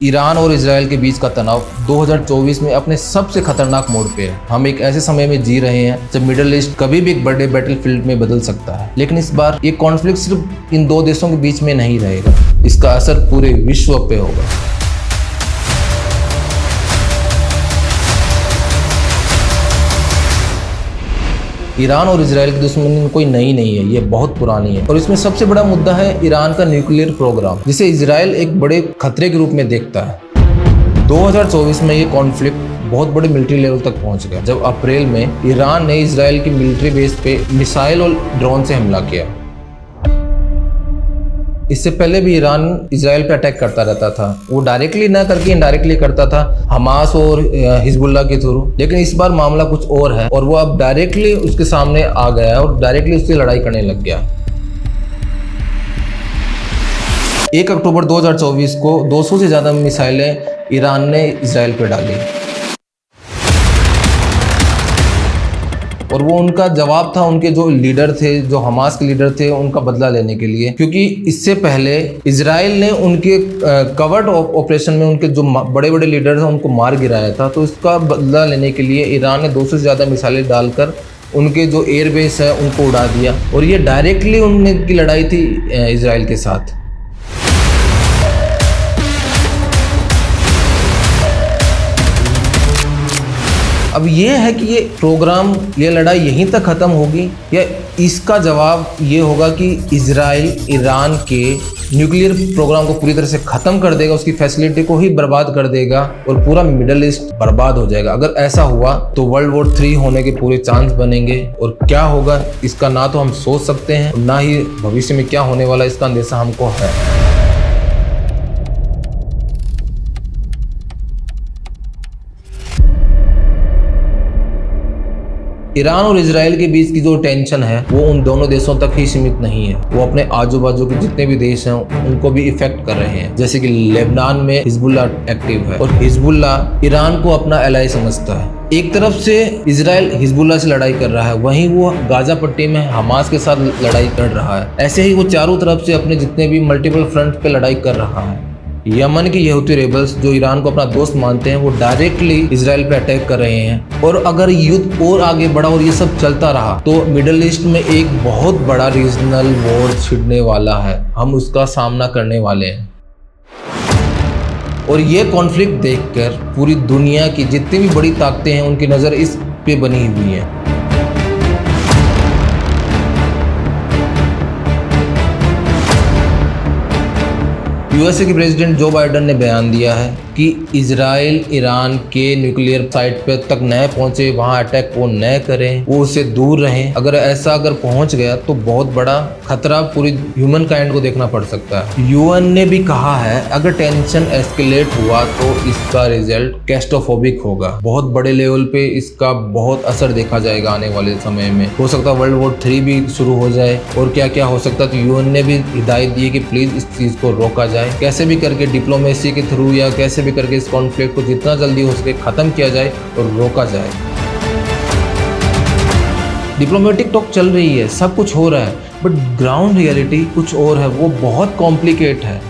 Iran और Israel के बीच का तनाव 2024 में अपने सबसे खतरनाक मोड़ पे है। हम एक ऐसे समय में जी रहे हैं जब मिडिल ईस्ट कभी भी एक बड़े बैटलफील्ड में बदल सकता है। लेकिन इस बार ये कॉन्फ्लिक्ट सिर्फ इन दो देशों के बीच में नहीं रहेगा, इसका असर पूरे विश्व पे होगा। ईरान और इजराइल की दुश्मनी कोई नई नहीं है, ये बहुत पुरानी है और इसमें सबसे बड़ा मुद्दा है ईरान का न्यूक्लियर प्रोग्राम, जिसे इजराइल एक बड़े खतरे के रूप में देखता है। 2024 में ये कॉन्फ्लिक्ट बहुत बड़े मिलिट्री लेवल तक पहुंच गया जब अप्रैल में ईरान ने इजराइल की मिलिट्री बेस पे मिसाइल और ड्रोन से हमला किया। इससे पहले भी ईरान इजराइल पे अटैक करता रहता था, वो डायरेक्टली ना करके इनडायरेक्टली करता था हमास और हिजबुल्लाह के थ्रू। लेकिन इस बार मामला कुछ और है और वो अब डायरेक्टली उसके सामने आ गया है और डायरेक्टली उससे लड़ाई करने लग गया। 1 अक्टूबर 2024 को 200 से ज़्यादा मिसाइलें ईरान ने इजराइल पे डाली और वो उनका जवाब था उनके जो लीडर थे, जो हमास के लीडर थे, उनका बदला लेने के लिए। क्योंकि इससे पहले इजराइल ने उनके कवर्ड ऑपरेशन में उनके जो बड़े बड़े लीडर थे उनको मार गिराया था, तो इसका बदला लेने के लिए ईरान ने 200 से ज़्यादा मिसाइलें डालकर उनके जो एयरबेस है उनको उड़ा दिया और ये डायरेक्टली उनकी लड़ाई थी इजराइल के साथ। अब ये है कि ये प्रोग्राम, ये लड़ाई यहीं तक ख़त्म होगी या इसका जवाब ये होगा कि इजराइल ईरान के न्यूक्लियर प्रोग्राम को पूरी तरह से ख़त्म कर देगा, उसकी फैसिलिटी को ही बर्बाद कर देगा और पूरा मिडल ईस्ट बर्बाद हो जाएगा। अगर ऐसा हुआ तो वर्ल्ड वॉर 3 होने के पूरे चांस बनेंगे और क्या होगा इसका ना तो हम सोच सकते हैं, ना ही भविष्य में क्या होने वाला इसका अंदेशा हमको है। ईरान और इजराइल के बीच की जो टेंशन है वो उन दोनों देशों तक ही सीमित नहीं है, वो अपने आजू बाजू के जितने भी देश हैं उनको भी इफेक्ट कर रहे हैं। जैसे कि लेबनान में हिजबुल्लाह एक्टिव है और हिजबुल्लाह ईरान को अपना एलाई समझता है। एक तरफ से इजराइल हिजबुल्लाह से लड़ाई कर रहा है, वहीं वो गाजा पट्टी में हमास के साथ लड़ाई कर रहा है। ऐसे ही वो चारों तरफ से अपने जितने भी मल्टीपल फ्रंट पे लड़ाई कर रहा है। यमन के यहूदी रेबल्स जो ईरान को अपना दोस्त मानते हैं वो डायरेक्टली इजराइल पे अटैक कर रहे हैं और अगर युद्ध और आगे बढ़ा और ये सब चलता रहा तो मिडिल ईस्ट में एक बहुत बड़ा रीजनल वॉर छिड़ने वाला है, हम उसका सामना करने वाले हैं। और ये कॉन्फ्लिक्ट देखकर पूरी दुनिया की जितनी भी बड़ी ताकतें हैं उनकी नज़र इस पे बनी हुई है। यूएसए के प्रेसिडेंट जो बाइडेन ने बयान दिया है कि इजराइल ईरान के न्यूक्लियर साइट पे तक न पहुंचे, वहां अटैक वो न करें, वो उससे दूर रहें। अगर पहुंच गया तो बहुत बड़ा खतरा पूरी ह्यूमन काइंड को देखना पड़ सकता है। यूएन ने भी कहा है अगर टेंशन एस्केलेट हुआ तो इसका रिजल्ट कैटास्ट्रोफिक होगा, बहुत बड़े लेवल पे इसका बहुत असर देखा जाएगा आने वाले समय में। हो सकता है वर्ल्ड वॉर 3 भी शुरू हो जाए और क्या क्या हो सकता है। तो यूएन ने भी हिदायत दी है कि प्लीज इस चीज को रोका जाए, कैसे भी करके डिप्लोमेसी के थ्रू या कैसे भी करके इस कॉन्फ्लिक्ट को जितना जल्दी हो सके खत्म किया जाए और रोका जाए। डिप्लोमेटिक टॉक चल रही है, सब कुछ हो रहा है, बट ग्राउंड रियलिटी कुछ और है, वो बहुत कॉम्प्लिकेट है।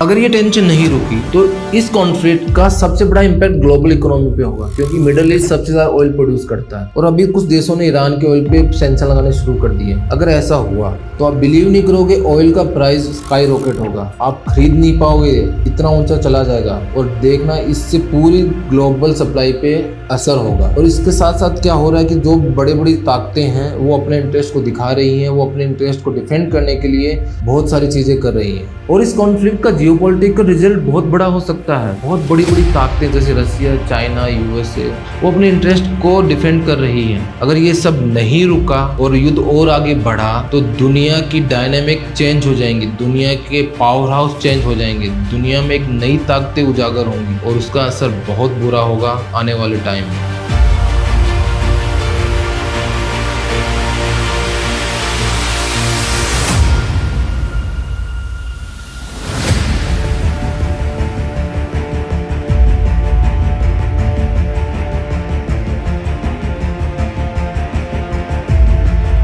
अगर ये टेंशन नहीं रुकी तो इस कॉन्फ्लिक्ट का सबसे बड़ा इम्पैक्ट ग्लोबल इकोनॉमी पे होगा, क्योंकि मिडिल ईस्ट सबसे ज्यादा ऑयल प्रोड्यूस करता है और अभी कुछ देशों ने ईरान के ऑयल पे सैंक्शन लगाने शुरू कर दिए। अगर ऐसा हुआ तो आप बिलीव नहीं करोगे, ऑयल का प्राइस स्काई रॉकेट होगा, आप खरीद नहीं पाओगे, इतना ऊंचा चला जाएगा और देखना इससे पूरी ग्लोबल सप्लाई पे असर होगा। और इसके साथ साथ क्या हो रहा है कि जो बड़ी बड़ी ताकतें हैं वो अपने इंटरेस्ट को दिखा रही हैं, वो अपने इंटरेस्ट को डिफेंड करने के लिए बहुत सारी चीजें कर रही हैं और इस कॉन्फ्लिक्ट का जियोपॉलिटिकल रिजल्ट बहुत बड़ा हो सकता है। बहुत बड़ी बड़ी ताकतें जैसे रसिया, चाइना, यूएसए वो अपने इंटरेस्ट को डिफेंड कर रही हैं। अगर ये सब नहीं रुका और युद्ध और आगे बढ़ा तो दुनिया की डायनामिक चेंज हो जाएंगी, दुनिया के पावर हाउस चेंज हो जाएंगे, दुनिया में एक नई ताकतें उजागर होंगी और उसका असर बहुत बुरा होगा आने वाले टाइम में।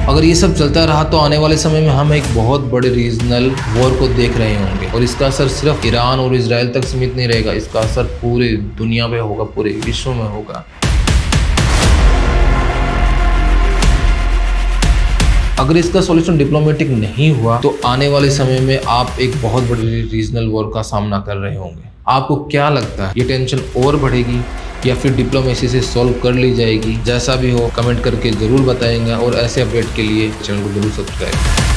अगर ये सब चलता रहा तो आने वाले समय में हम एक बहुत बड़े रीजनल वॉर को देख रहे होंगे और इसका असर सिर्फ ईरान और इजराइल तक सीमित नहीं रहेगा, इसका असर पूरे दुनिया पे होगा, पूरे विश्व में होगा। अगर इसका सॉल्यूशन डिप्लोमेटिक नहीं हुआ तो आने वाले समय में आप एक बहुत बड़ी रीजनल वॉर का सामना कर रहे होंगे। आपको क्या लगता है, ये टेंशन और बढ़ेगी या फिर डिप्लोमेसी से सॉल्व कर ली जाएगी? जैसा भी हो कमेंट करके जरूर बताएंगे और ऐसे अपडेट के लिए चैनल को जरूर सब्सक्राइब करें।